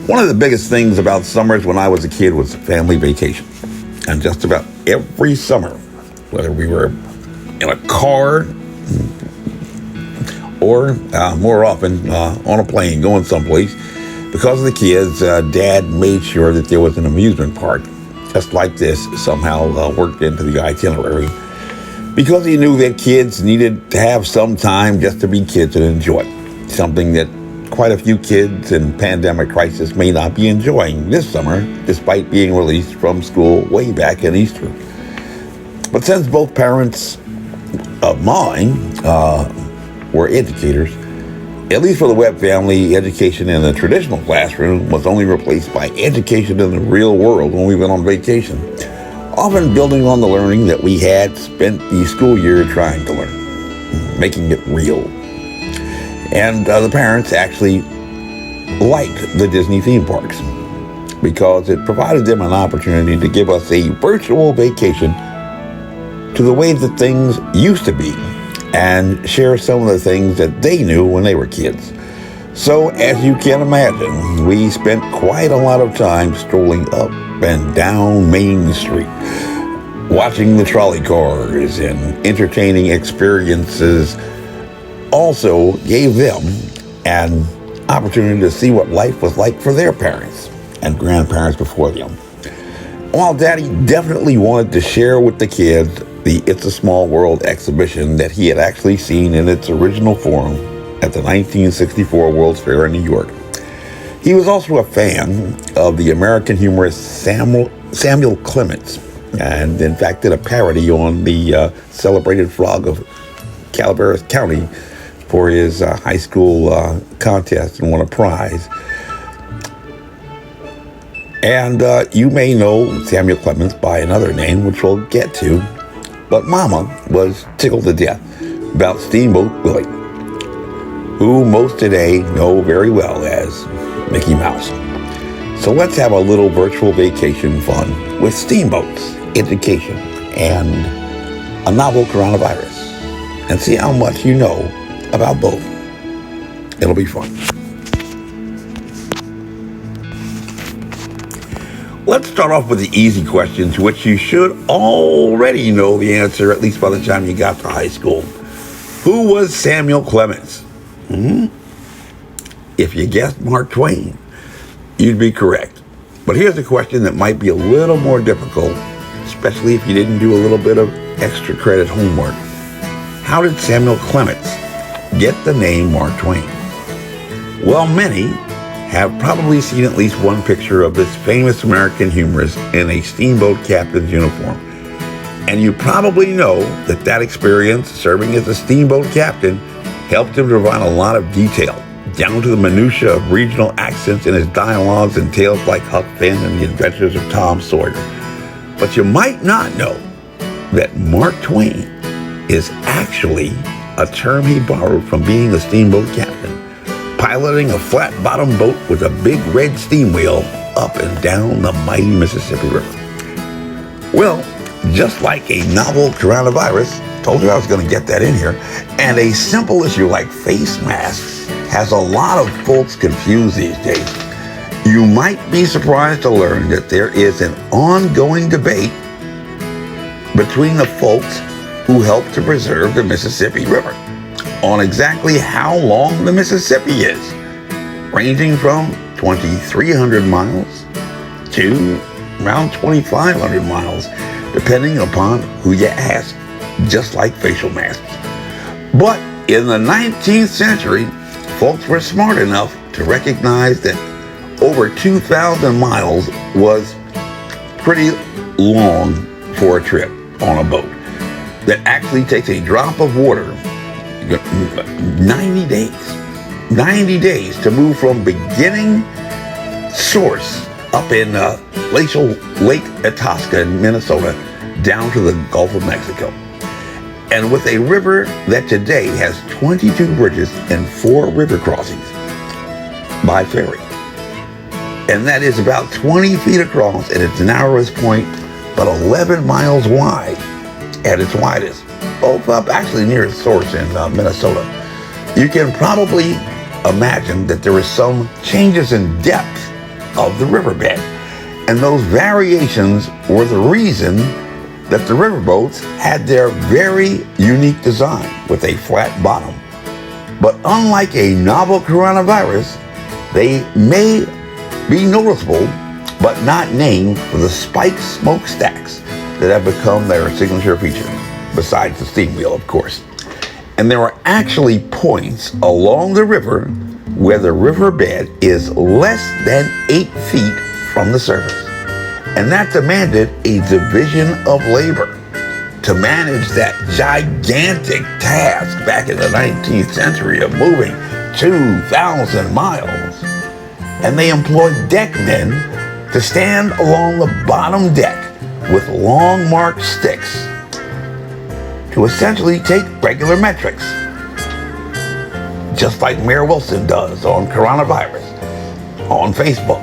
One of the biggest things about summers when I was a kid was family vacation. And just about every summer, whether we were in a car or more often on a plane going someplace, because of the kids, Dad made sure that there was an amusement park just like this somehow worked into the itinerary, because he knew that kids needed to have some time just to be kids and enjoy something that quite a few kids in pandemic crisis may not be enjoying this summer, despite being released from school way back in Easter. But since both parents of mine were educators, at least for the Webb family, education in the traditional classroom was only replaced by education in the real world when we went on vacation, often building on the learning that we had spent the school year trying to learn, making it real. And the parents actually liked the Disney theme parks because it provided them an opportunity to give us a virtual vacation to the way that things used to be and share some of the things that they knew when they were kids. So, as you can imagine, we spent quite a lot of time strolling up and down Main Street, watching the trolley cars, and entertaining experiences also gave them an opportunity to see what life was like for their parents and grandparents before them. While Daddy definitely wanted to share with the kids the It's a Small World exhibition that he had actually seen in its original form at the 1964 World's Fair in New York, he was also a fan of the American humorist Samuel Clemens, and in fact did a parody on the celebrated frog of Calaveras County for his high school contest and won a prize. And you may know Samuel Clemens by another name, which we'll get to, but Mama was tickled to death about Steamboat Willie, who most today know very well as Mickey Mouse. So let's have a little virtual vacation fun with steamboats, education, and a novel coronavirus, and see how much you know about both. It'll be fun. Let's start off with the easy question, to which you should already know the answer, at least by the time you got to high school. Who was Samuel Clemens? If you guessed Mark Twain, you'd be correct. But here's a question that might be a little more difficult, especially if you didn't do a little bit of extra credit homework. How did Samuel Clemens get the name Mark Twain? Well, many have probably seen at least one picture of this famous American humorist in a steamboat captain's uniform. And you probably know that that experience serving as a steamboat captain helped him provide a lot of detail, down to the minutiae of regional accents in his dialogues and tales like Huck Finn and the Adventures of Tom Sawyer. But you might not know that Mark Twain is actually a term he borrowed from being a steamboat captain, piloting a flat-bottomed boat with a big red steam wheel up and down the mighty Mississippi River. Well, just like a novel coronavirus, told you I was going to get that in here, and a simple issue like face masks has a lot of folks confused these days. You might be surprised to learn that there is an ongoing debate between the folks who helped to preserve the Mississippi River on exactly how long the Mississippi is, ranging from 2,300 miles to around 2,500 miles, depending upon who you ask, just like facial masks. But in the 19th century, folks were smart enough to recognize that over 2,000 miles was pretty long for a trip on a boat that actually takes a drop of water 90 days to move from beginning source up in glacial Lake Itasca in Minnesota down to the Gulf of Mexico. And with a river that today has 22 bridges and 4 river crossings by ferry. And that is about 20 feet across at its narrowest point, but 11 miles wide at its widest, both up actually near its source in Minnesota. You can probably imagine that there are some changes in depth of the riverbed. And those variations were the reason that the riverboats had their very unique design with a flat bottom. But unlike a novel coronavirus, they may be noticeable but not named for the spiked smokestacks that have become their signature feature, besides the steam wheel, of course. And there are actually points along the river where the riverbed is less than 8 feet from the surface. And that demanded a division of labor to manage that gigantic task back in the 19th century of moving 2,000 miles. And they employed deckmen to stand along the bottom deck with long marked sticks to essentially take regular metrics, just like Mayor Wilson does on coronavirus on Facebook.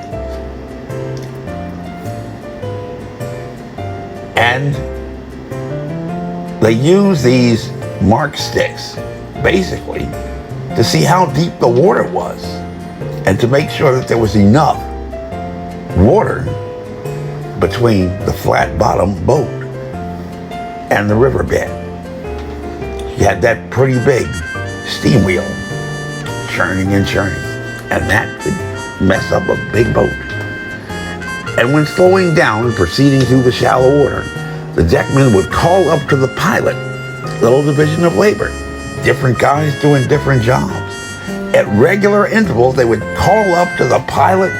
And they use these marked sticks basically to see how deep the water was and to make sure that there was enough water between the flat bottom boat and the riverbed. You had that pretty big steam wheel churning and churning, and that could mess up a big boat. And when slowing down and proceeding through the shallow water, the deckman would call up to the pilot, little division of labor, different guys doing different jobs. At regular intervals, they would call up to the pilot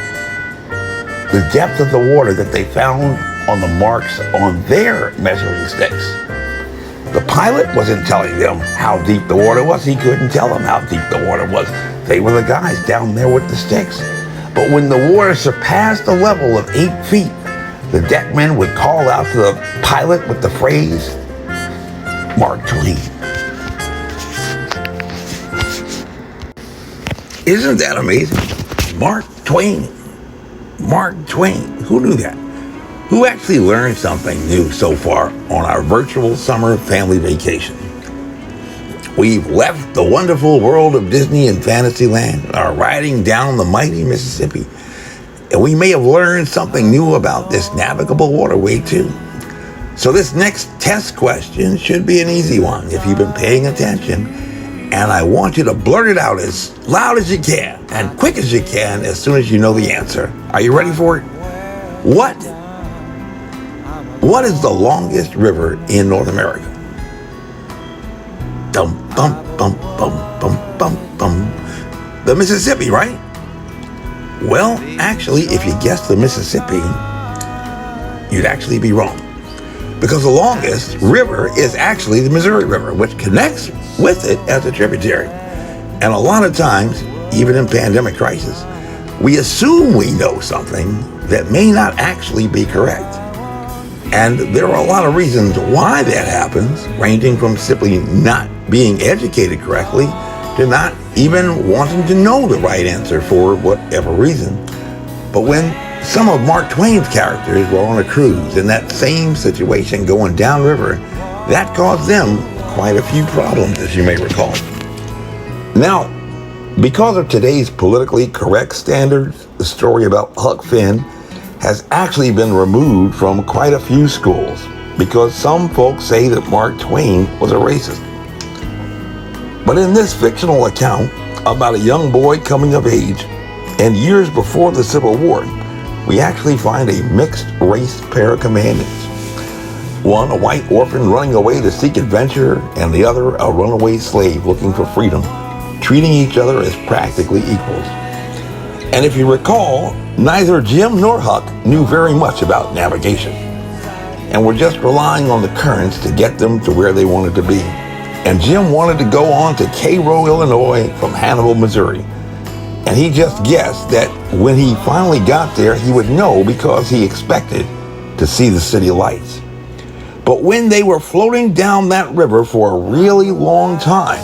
the depth of the water that they found on the marks on their measuring sticks. The pilot wasn't telling them how deep the water was. He couldn't tell them how deep the water was. They were the guys down there with the sticks. But when the water surpassed a level of 8 feet, the deckman would call out to the pilot with the phrase, Mark Twain. Isn't that amazing? Mark Twain. Mark Twain. Who knew that? Who actually learned something new so far on our virtual summer family vacation? We've left the wonderful world of Disney and Fantasyland and are riding down the mighty Mississippi. And we may have learned something new about this navigable waterway too. So this next test question should be an easy one if you've been paying attention. And I want you to blurt it out as loud as you can and quick as you can as soon as you know the answer. Are you ready for it? What is the longest river in North America? Dum, bum, bum, bum, bum, bum, bum. The Mississippi, right? Well, actually, if you guessed the Mississippi, you'd actually be wrong. Because the longest river is actually the Missouri River, which connects with it as a tributary. And a lot of times, even in pandemic crisis, we assume we know something that may not actually be correct. And there are a lot of reasons why that happens, ranging from simply not being educated correctly to not even wanting to know the right answer for whatever reason. But when some of Mark Twain's characters were on a cruise in that same situation going downriver, that caused them quite a few problems, as you may recall. Now, because of today's politically correct standards, the story about Huck Finn has actually been removed from quite a few schools because some folks say that Mark Twain was a racist. But in this fictional account about a young boy coming of age and years before the Civil War, we actually find a mixed race pair of companions. One, a white orphan running away to seek adventure, and the other, a runaway slave looking for freedom, treating each other as practically equals. And if you recall, neither Jim nor Huck knew very much about navigation, and were just relying on the currents to get them to where they wanted to be. And Jim wanted to go on to Cairo, Illinois from Hannibal, Missouri. And he just guessed that when he finally got there, he would know because he expected to see the city lights. But when they were floating down that river for a really long time,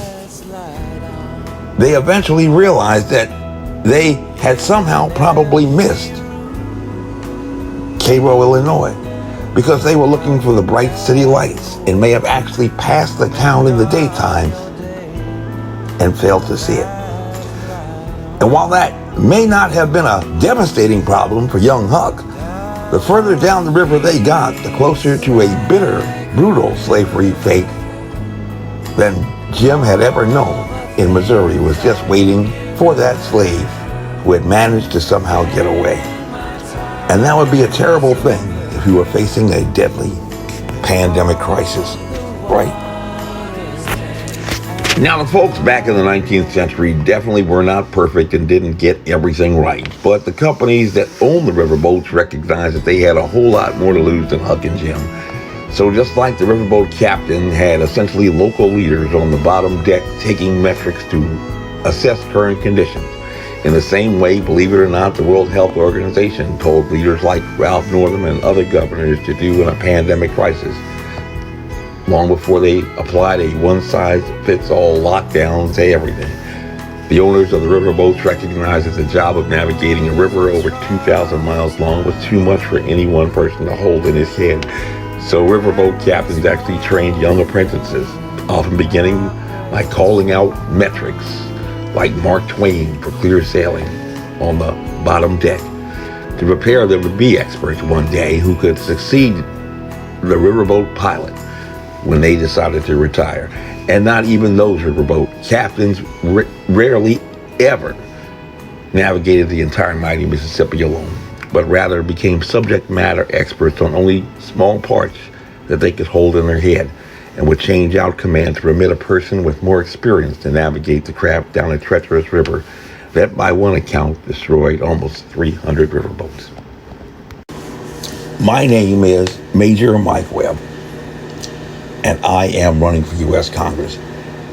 they eventually realized that they had somehow probably missed Cairo, Illinois, because they were looking for the bright city lights and may have actually passed the town in the daytime and failed to see it. And while that may not have been a devastating problem for young Huck. The further down the river they got, the closer to a bitter, brutal slavery fate than Jim had ever known in Missouri was just waiting for that slave who had managed to somehow get away. And that would be a terrible thing if you were facing a deadly pandemic crisis. Right. Now, the folks back in the 19th century definitely were not perfect and didn't get everything right. But the companies that owned the riverboats recognized that they had a whole lot more to lose than Huck and Jim. So just like the riverboat captain had essentially local leaders on the bottom deck taking metrics to assess current conditions, in the same way, believe it or not, the World Health Organization told leaders like Ralph Northam and other governors to do in a pandemic crisis, long before they applied a one-size-fits-all lockdown to everything. The owners of the riverboats recognized that the job of navigating a river over 2,000 miles long was too much for any one person to hold in his head. So riverboat captains actually trained young apprentices, often beginning by calling out metrics like Mark Twain for clear sailing on the bottom deck, to prepare them to be experts one day who could succeed the riverboat pilot when they decided to retire. And not even those riverboat captains rarely ever navigated the entire mighty Mississippi alone, but rather became subject matter experts on only small parts that they could hold in their head, and would change out command to permit a person with more experience to navigate the craft down a treacherous river that, by one account, destroyed almost 300 riverboats. My name is Major Mike Webb, and I am running for U.S. Congress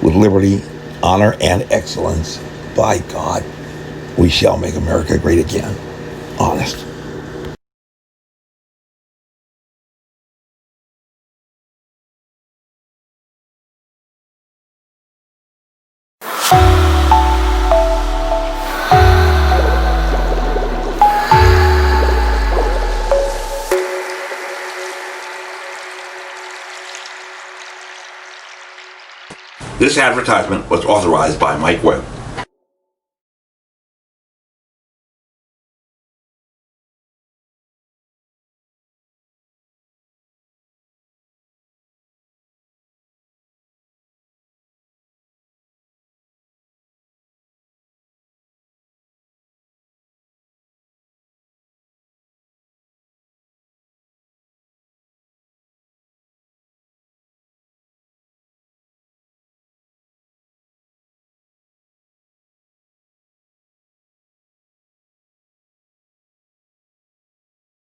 with liberty, honor, and excellence. By God, we shall make America great again. Honest. This advertisement was authorized by Mike Webb.